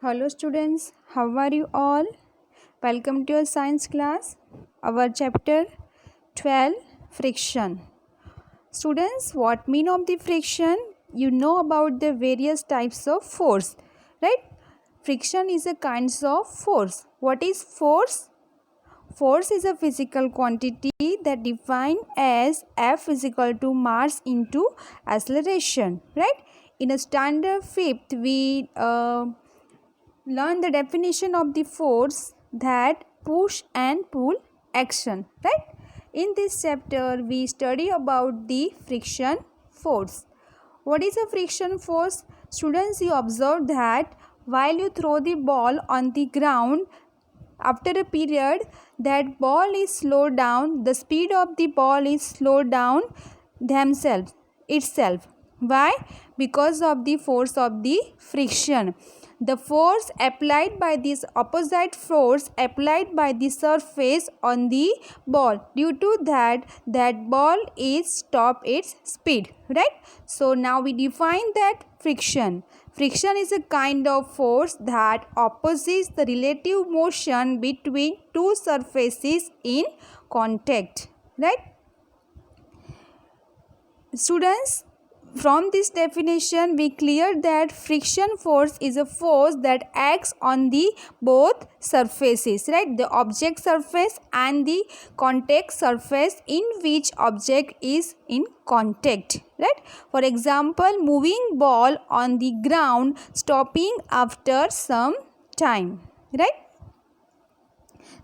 Hello students, how are you all? Welcome to your science class. Our chapter 12 friction. Students, what mean of the friction? You know about the various types of force, right? Friction is a kind of force. What is force? Force is a physical quantity that defined as F is equal to mass into acceleration, right? In a standard fifth, we learn the definition of the force that push and pull action, right? In this chapter we study about the friction force. What is a friction force? Students, you observe that while you throw the ball on the ground, after a period that ball is slowed down, the speed of the ball is slowed down itself. Why? Because of the force of the friction. The force applied by this opposite force applied by the surface on the ball, due to that ball is stop its speed, right? So now we define that friction. Friction is a kind of force that opposes the relative motion between two surfaces in contact, right? Students, from this definition we clear that friction force is a force that acts on the both surfaces, right? The object surface and the contact surface in which object is in contact, right? For example, moving ball on the ground, stopping after some time, right?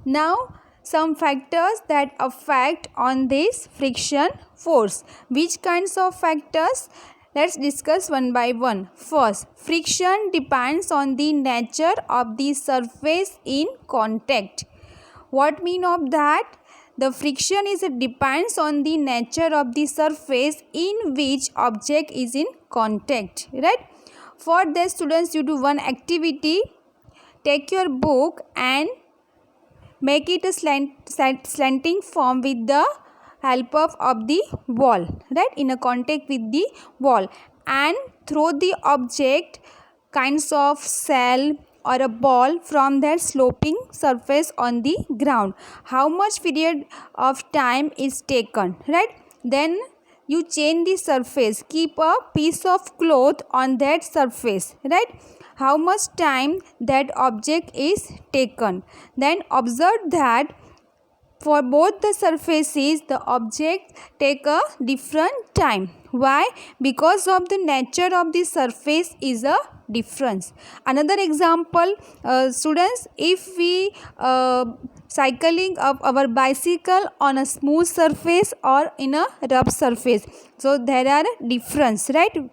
Now some factors that affect on this friction force. Which kinds of factors? Let's discuss one by one. First, friction depends on the nature of the surface in contact. What mean of that? The friction depends on the nature of the surface in which object is in contact, right? For that, students, you do one activity. Take your book and make it a slanting form with the help of the wall, right? In a contact with the wall, and throw the object kinds of cell or a ball from that sloping surface on the ground. How much period of time is taken, right? Then you change the surface, keep a piece of cloth on that surface, right? How much time that object is taken. Then observe that for both the surfaces the object take a different time. Why? Because of the nature of the surface is a difference. Another example, students, if we cycling of our bicycle on a smooth surface or in a rough surface, so there are difference, right?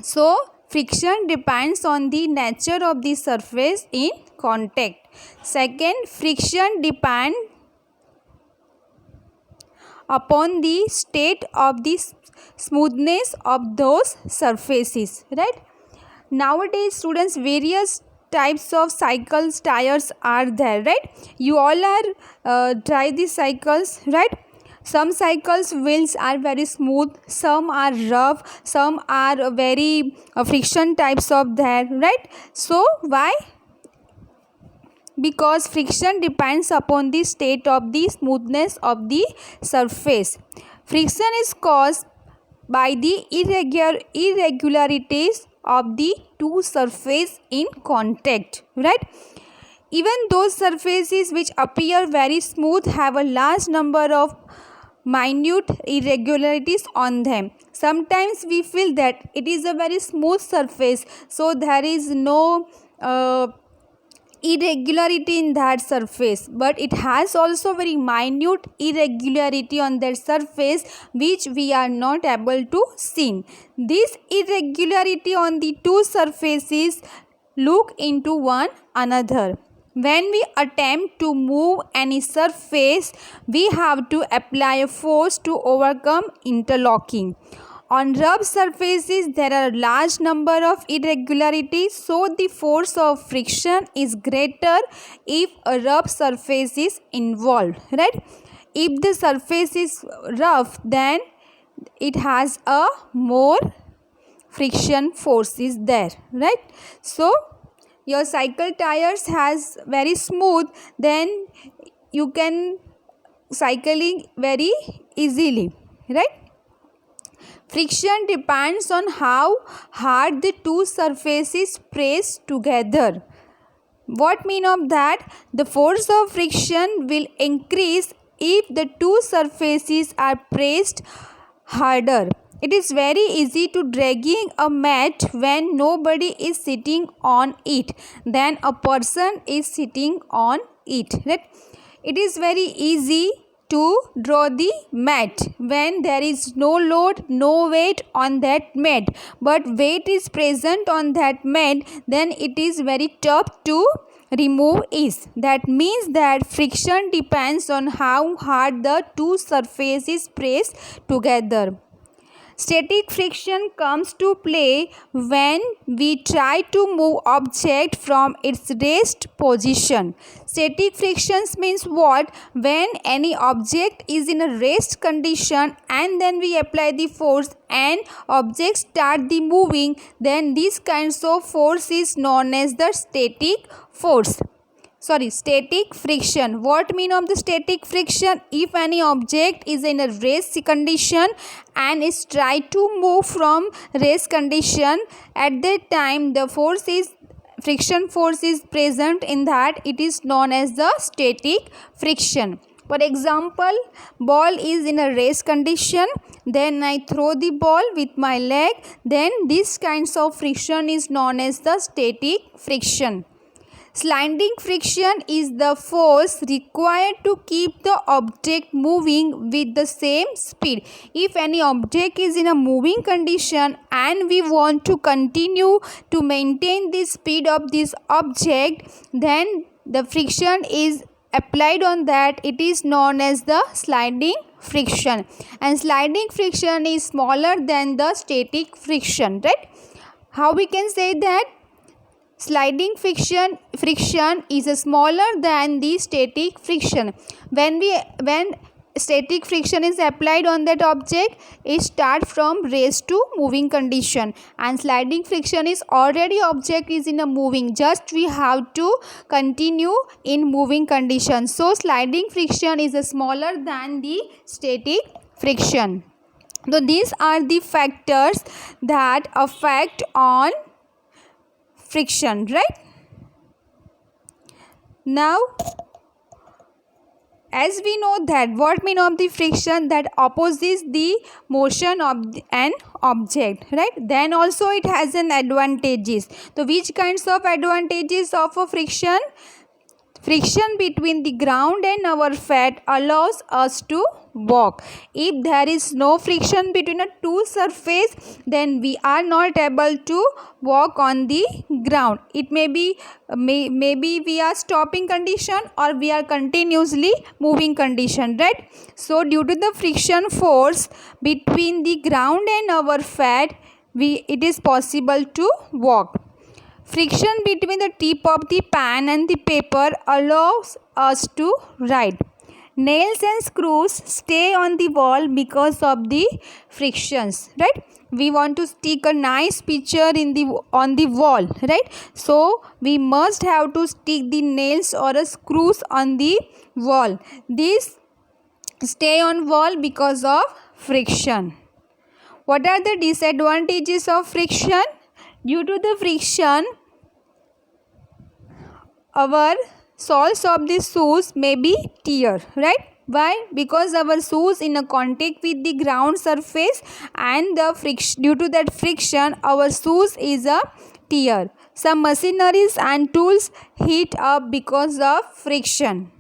So friction depends on the nature of the surface in contact. Second, friction depends upon the state of the smoothness of those surfaces, right? Nowadays, students, various types of cycles tires are there, right? You all are try the cycles, right? Some cycles wheels are very smooth, some are rough, some are very friction types of there, right? So why? Because friction depends upon the state of the smoothness of the surface. Friction is caused by the irregularities of the two surfaces in contact, right? Even those surfaces which appear very smooth have a large number of minute irregularities on them. Sometimes we feel that it is a very smooth surface, so there is no irregularity in that surface, but it has also very minute irregularity on that surface which we are not able to see. This irregularity on the two surfaces look into one another. When we attempt to move any surface, we have to apply a force to overcome interlocking. On rough surfaces, there are a large number of irregularities, so the force of friction is greater if a rough surface is involved, right? If the surface is rough, then it has a more friction force is there, right? So your cycle tires has very smooth, then you can cycling very easily, right? Friction depends on how hard the two surfaces press together. What mean of that? The force of friction will increase if the two surfaces are pressed harder. It is very easy to dragging a mat when nobody is sitting on it than a person is sitting on it. Right? It is very easy to draw the mat when there is no load, no weight on that mat, but weight is present on that mat, then it is very tough to remove it. That means that friction depends on how hard the two surfaces press together. Static friction comes to play when we try to move object from its rest position. Static frictions means what? When any object is in a rest condition and then we apply the force and object start the moving, then this kinds of force is known as the static friction. What mean of the static friction? If any object is in a rest condition and is try to move from rest condition, at that time the friction force is present in that, it is known as the static friction. For example, ball is in a rest condition, then I throw the ball with my leg, then this kinds of friction is known as the static friction. Sliding friction is the force required to keep the object moving with the same speed. If any object is in a moving condition and we want to continue to maintain the speed of this object, then the friction is applied on that. It is known as the sliding friction, and sliding friction is smaller than the static friction, right? How we can say that? Sliding friction is smaller than the static friction. When static friction is applied on that object, it start from rest to moving condition, and sliding friction is already object is in a moving, just we have to continue in moving condition. So sliding friction is smaller than the static friction. So these are the factors that affect on friction, right? Now, as we know that what mean of the friction, that opposes the motion of an object, right? Then also it has an advantages. So which kinds of advantages of a friction? Friction between the ground and our feet allows us to walk. If there is no friction between a two surface, then we are not able to walk on the ground. It may be maybe we are stopping condition or we are continuously moving condition, right? So due to the friction force between the ground and our feet, it is possible to walk. Friction between the tip of the pen and the paper allows us to write. Nails and screws stay on the wall because of the frictions, right? We want to stick a nice picture on the wall, right? So we must have to stick the nails or screws on the wall. These stay on wall because of friction. What are the disadvantages of friction? Due to the friction, our soles of the shoes may be tear, right? Why? Because our shoes in a contact with the ground surface, and due to that friction our shoes is a tear. Some machineries and tools heat up because of friction.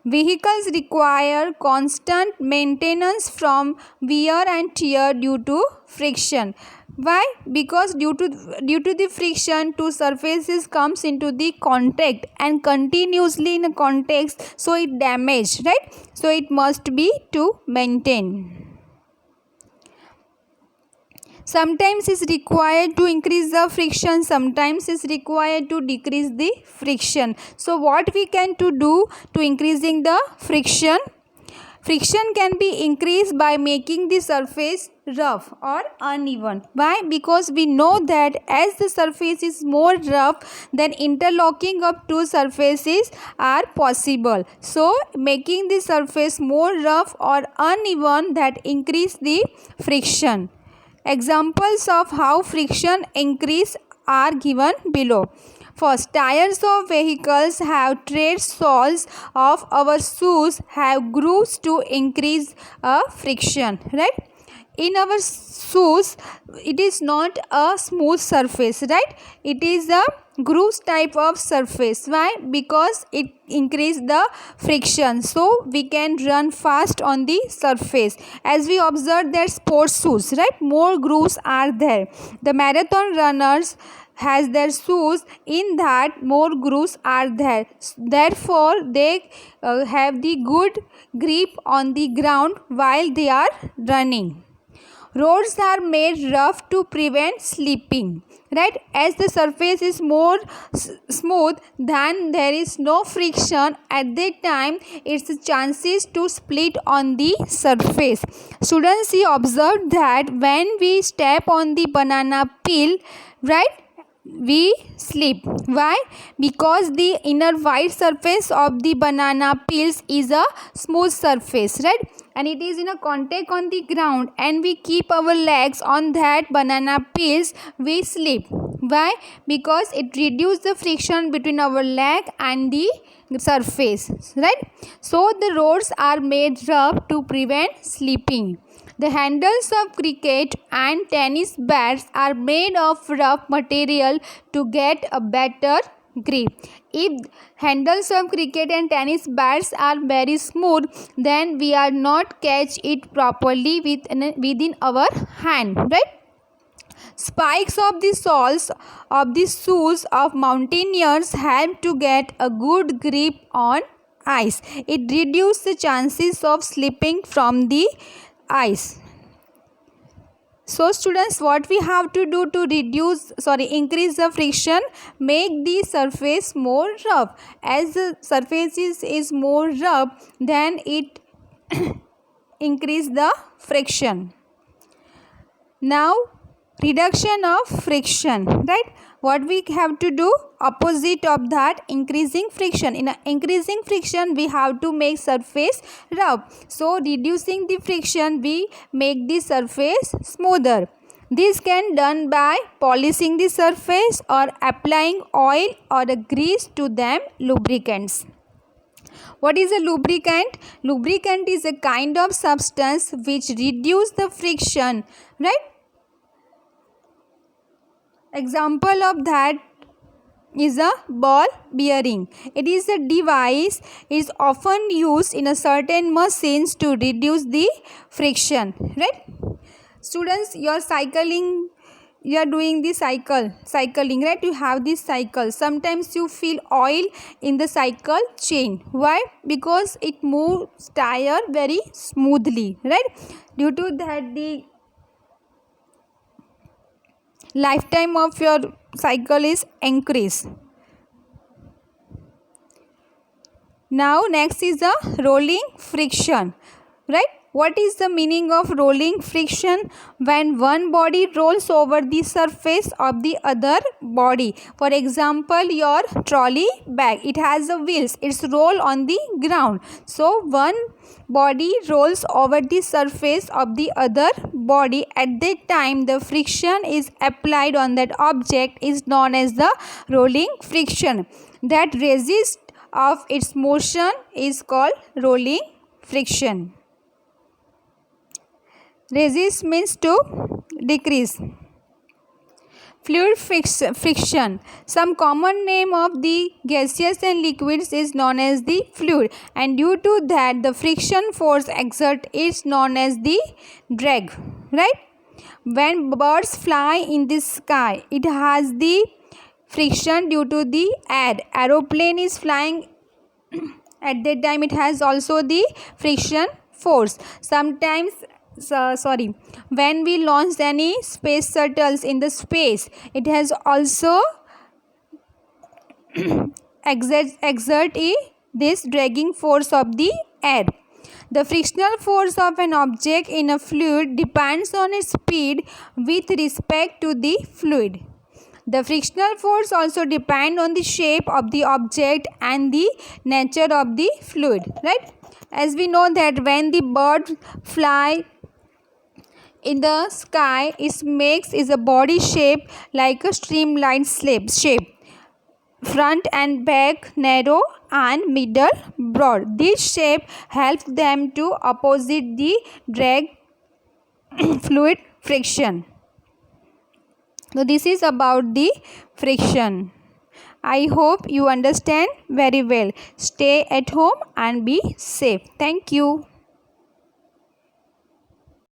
Vehicles require constant maintenance from wear and tear due to friction. Why? Because due to the friction, two surfaces comes into the contact and continuously in a contact, so it damaged, right? So it must be to maintain. Sometimes is required to increase the friction, sometimes is required to decrease the friction. So what we can to do to increasing the friction? Friction can be increased by making the surface rough or uneven. Why? Because we know that as the surface is more rough, then interlocking of two surfaces are possible. So making the surface more rough or uneven, that increase the friction. Examples of how friction increase are given below. First, tires of vehicles have tread soles of our shoes have grooves to increase friction, right? In our shoes, it is not a smooth surface, right? It is a grooves type of surface. Why? Because it increase the friction, so we can run fast on the surface. As we observe that sports shoes, right, more grooves are there. The marathon runners has their shoes in that more grooves are there, therefore they have the good grip on the ground while they are running. Roads are made rough to prevent slipping, right? As the surface is more smooth, then there is no friction at that time, its chances to split on the surface. Students, you observe that when we step on the banana peel, right, we slip. Why? Because the inner white surface of the banana peels is a smooth surface, right, and it is in a contact on the ground, and we keep our legs on that banana peels, we slip. Why? Because it reduces the friction between our leg and the surface, right? So the roads are made rough to prevent slipping. The handles of cricket and tennis bats are made of rough material to get a better grip. If handles of cricket and tennis bats are very smooth, then we are not catch it properly within our hand, right? Spikes of the soles of the shoes of mountaineers help to get a good grip on ice. It reduces the chances of slipping from the ice. So students, what we have to do to increase the friction, make the surface more rough. As the surface is more rough, then it increase the friction. Now reduction of friction, right? What we have to do, opposite of that, increasing friction. In increasing friction, we have to make surface rough. So reducing the friction, we make the surface smoother. This can done by polishing the surface or applying oil or a grease to them, lubricants. What is a lubricant? Lubricant is a kind of substance which reduce the friction, right? Example of that is a ball bearing. It is a device is often used in a certain machines to reduce the friction, right? Students, you are cycling, you are doing the cycling, right? You have this cycle. Sometimes you feel oil in the cycle chain. Why? Because it moves tire very smoothly, right? Due to that, the lifetime of your cycle is increased. Now next is the rolling friction, right? What is the meaning of rolling friction? When one body rolls over the surface of the other body. For example, your trolley bag, it has a wheels, it's roll on the ground. So one body rolls over the surface of the other body. At that time, the friction is applied on that object is known as the rolling friction. That resist of its motion is called rolling friction. Resist means to decrease. Fluid friction. Some common name of the gaseous and liquids is known as the fluid, and due to that the friction force exert is known as the drag, right? When birds fly in the sky, it has the friction due to the air. Aeroplane is flying at that time, it has also the friction force. Sometimes when we launch any space shuttles in the space, it has also exert this dragging force of the air. The frictional force of an object in a fluid depends on its speed with respect to the fluid. The frictional force also depends on the shape of the object and the nature of the fluid, right? As we know that when the bird fly in the sky, it makes is a body shape like a streamlined shape. Front and back narrow and middle broad. This shape helps them to opposite the drag fluid friction. So this is about the friction. I hope you understand very well. Stay at home and be safe. Thank you.